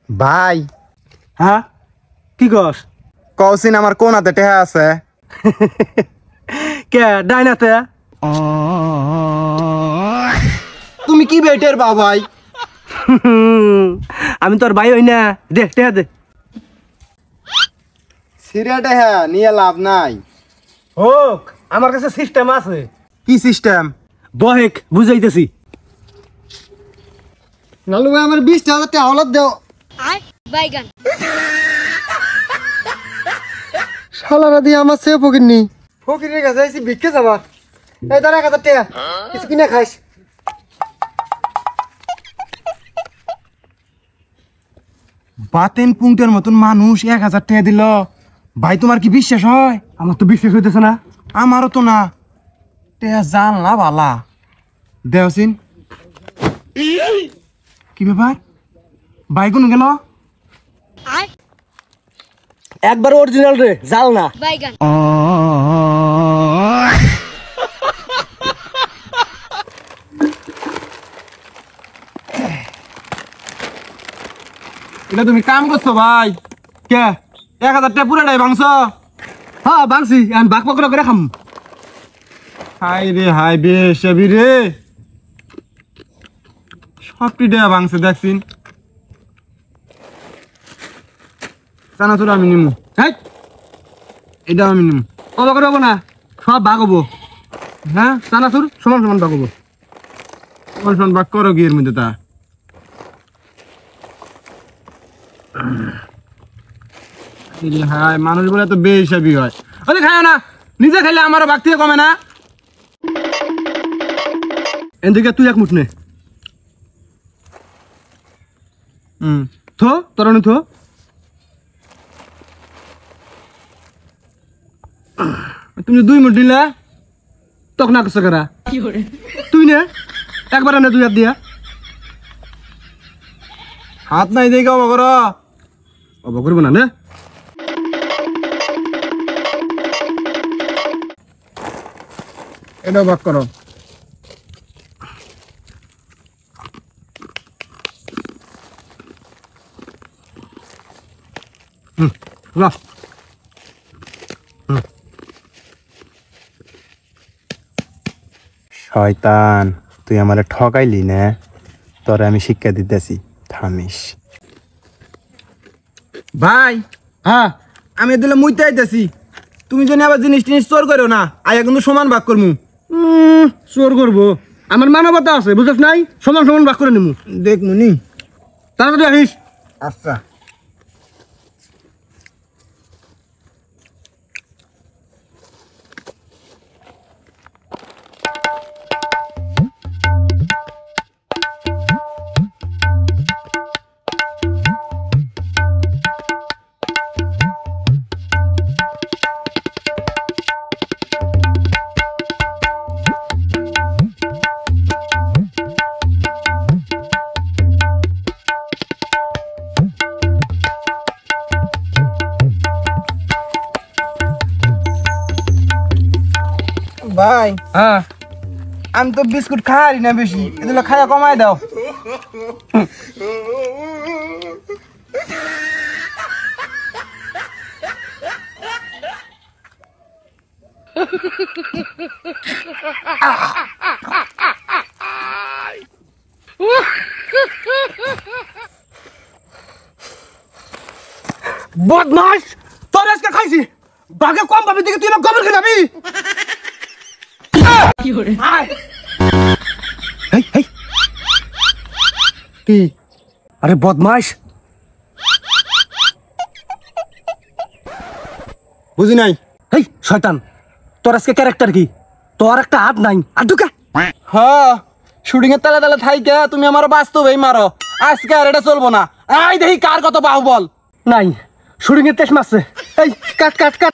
ভাই হ্যাঁ কি কস কৌসিন আমার কোন হাতে টেহা আছে কে ডাইনাতে তুমি কি বেটের ভাই আমি তোর ভাই হই না দে টেহা দে সিরিয়া টেহা নিয়ে লাভ নাই হোক আমার কাছে সিস্টেম আছে কি সিস্টেম বহেক বুঝাইতেছি নালু ভাই আমার 20,000 টাকা হলত দাও বাইগান শালারা দিয়ে আমার সে ফকিরনি ফকিরের কাছে আইছি ভিক্ষে যাবা এই দাঁড়া 1,000 টাকা কিছু কিনে খাইস বাতেন পুংটের মতন মানুষ 1,000 টাকা দিল ভাই তোমার কি বিশ্বাস হয় আমার তো বিশ্বাস হইতেছে না আমারও তো না টেয়া জান না বালা দেওসিন কি ব্যাপার ভাই কোন গেল একবার অরিজিনাল রে জাল না বাইগান এটা তুমি কাম করছো ভাই কে 1,000 টাকা পুরাটাই ভাঙছ হ্যাঁ বাংছি আমি বাঘ পকড়া করে খাম হাই রে হাই বেশি রে সবটি দেয়া ভাঙছে দেখছিন চানাচুর আমি নিমু হ্যাঁ এটা আমি নিমু অবাক হবো না সব ভাগ হবো হ্যাঁ চানাচুর সমান সমান ভাগ হবো কোন বাক করো কি এর মধ্যে তা হাই মানুষ বলে তো বেহিসাবি হয় ওই খায় না নিজে খাইলে আমারও বাক থেকে কমে না এদিকে তুই এক মুঠ নে থো তরণি থো তুমি 2 মুঠ দিলা তক না করছে কারা তুই নে একবার নে 2 হাত দিয়া হাত নাই দেখে অবাক করো অবাক করবো না নে এটা বাক করো লা শয়তান তুই আমারে ঠকাইলি না তোরে আমি শিক্ষা দিতেছি থামিস ভাই হ্যাঁ আমি দিলে মুইতে আইতেছি তুমি যদি আবার জিনিস টিনিস চোর করো না আয়া কিন্তু সমান ভাগ করমু চোর করবো আমার মানবতা আছে বুঝছ নাই সমান সমান ভাগ করে নিমু দেখ মুনি তাড়াতাড়ি আহিস আচ্ছা ভাই হ্যাঁ আমি তো বিস্কুট খাই না বেশি এগুলো খাইয়া কমাই দাও বদমাস তোর আজকে খাইছি বাঘে কম পাবি দেখে তুই আমার গোবর খেয়ে যাবি কি আরে বদমাস বুঝি নাই এই শয়তান তোর আজকে ক্যারেক্টার কি তোর একটা হাত নাই আর ঢুকা হ্যাঁ শুটিং এর তালে তালে থাইকে তুমি আমার বাস্তবেই মারো আজকে আর এটা চলবো না আই দেখি কার কত বাহুবল নাই শুটিং এর তেজ মারছে এই কাট কাট কাট